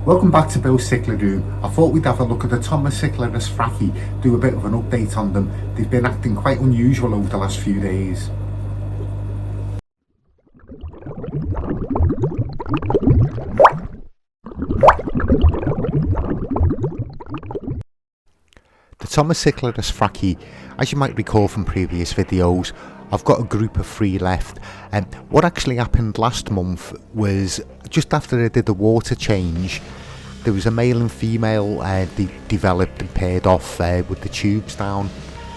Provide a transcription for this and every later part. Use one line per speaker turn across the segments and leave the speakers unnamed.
Welcome back to Bill's Cichlid Room. I thought we'd have a look at the Tomocichlia Asfraci, do a bit of an update on them. They've been acting quite unusual over the last few days. The Tomocichlia Asfraci, as you might recall from previous videos, I've got a group of 3 left, and what actually happened last month was just after I did the water change, there was a male and female they developed and paired off with the tubes down.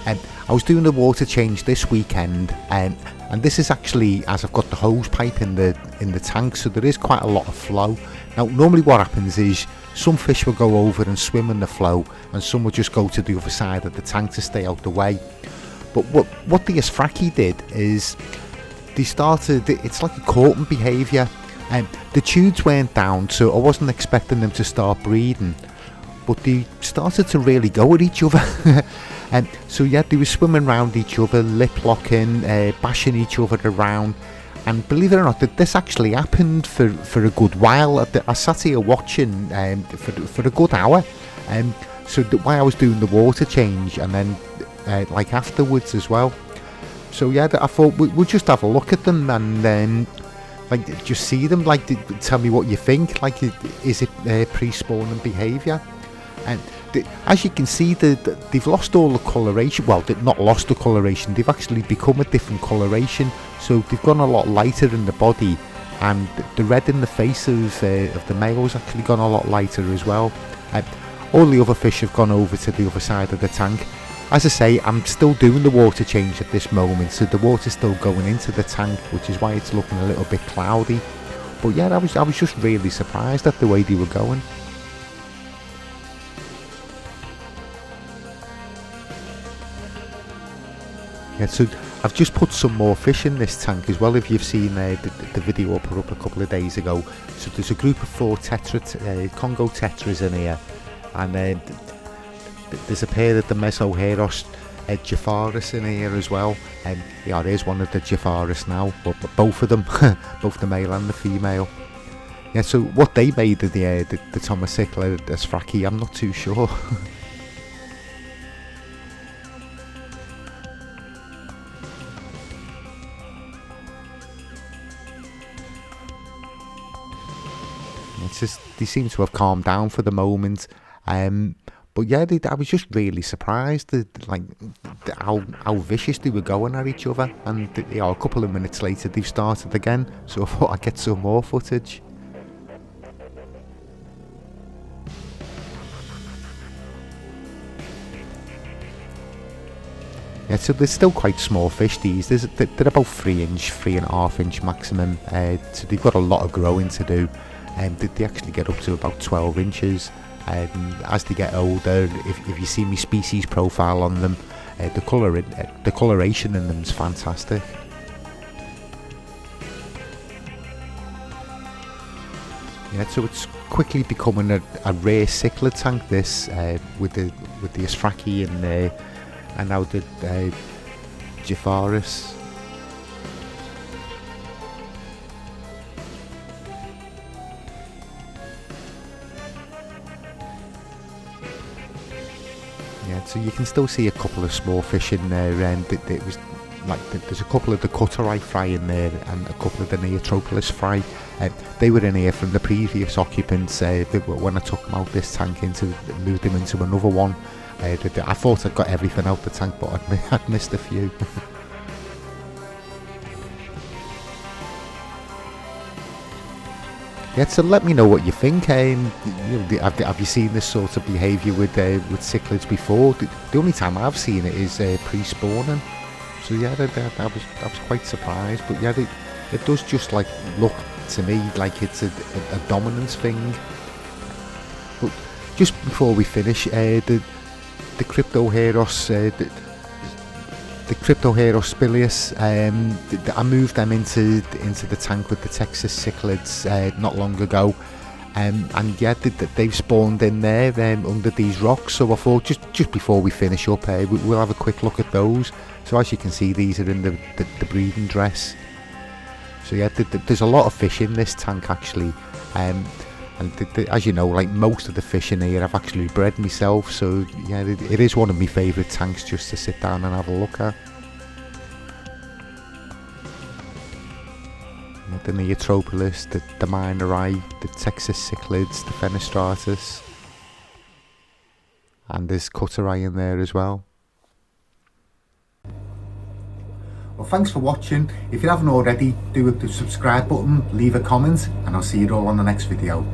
I was doing the water change this weekend, and this is actually as I've got the hose pipe in the tank, so there is quite a lot of flow. Now normally what happens is some fish will go over and swim in the flow, and some will just go to the other side of the tank to stay out the way. But what the Asfraci did is they started, it's like a courting behaviour, and the tubes weren't down, so I wasn't expecting them to start breeding, but they started to really go at each other. And so yeah, they were swimming around each other, lip locking, bashing each other around. And believe it or not, this actually happened for a good while. I sat here watching for a good hour, so while I was doing the water change, and then like afterwards as well. So yeah, I thought we'll just have a look at them and then like just see them, like tell me what you think. Like, is it pre-spawning behaviour? And as you can see, they've lost all the coloration. Well, they've not lost the coloration, they've actually become a different coloration. So they've gone a lot lighter in the body, and the red in the face of the male's actually gone a lot lighter as well. All the other fish have gone over to the other side of the tank. As I say, I'm still doing the water change at this moment, so the water's still going into the tank, which is why it's looking a little bit cloudy. But yeah, I was just really surprised at the way they were going. Yeah, so I've just put some more fish in this tank as well, if you've seen the video I put up a couple of days ago. So there's a group of 4 Congo tetras in here, and there's a pair of the Mesoheros Japharis in here as well. And yeah, there's one of the Japharis now, but both of them, both the male and the female. Yeah, so what they made of the Tomocichlia Asfraci, I'm not too sure. It's just, they seem to have calmed down for the moment. But yeah, I was just really surprised at how vicious they were going at each other. And a couple of minutes later they've started again, so I thought I'd get some more footage. Yeah, so they're still quite small fish, these. They're about 3.5 inch maximum, so they've got a lot of growing to do. They actually get up to about 12 inches. As they get older, if you see my species profile on them, the coloration in them is fantastic. Yeah, so it's quickly becoming a rare cichlid tank, this, with the Asfraci and now the Japharis. Yeah, so you can still see a couple of small fish in there, and it was like there's a couple of the Cutterai fry in there and a couple of the Neotropolis fry. They were in here from the previous occupants. When I took them out this tank moved them into another one. I thought I'd got everything out the tank, but I'd missed a few. Yeah, so let me know what you think. Have you seen this sort of behaviour with cichlids before? The only time I've seen it is pre-spawning. So yeah, I was quite surprised. But yeah, it does just like look to me like it's a dominance thing. But just before we finish, the Cryptoheros, the Cryptoheros Spilius, I moved them into the tank with the Texas cichlids not long ago, and yeah, they've spawned in there under these rocks. So I thought just before we finish up, we'll have a quick look at those. So as you can see, these are in the breeding dress. So yeah, there's a lot of fish in this tank actually. And as you know, like most of the fish in here I've actually bred myself, so yeah, it is one of my favourite tanks just to sit down and have a look at. The Neotropolis, the Minori, the Texas cichlids, the Fenestratus, and there's Cutterai in there as well. Well, thanks for watching. If you haven't already, do hit the subscribe button, leave a comment, and I'll see you all on the next video.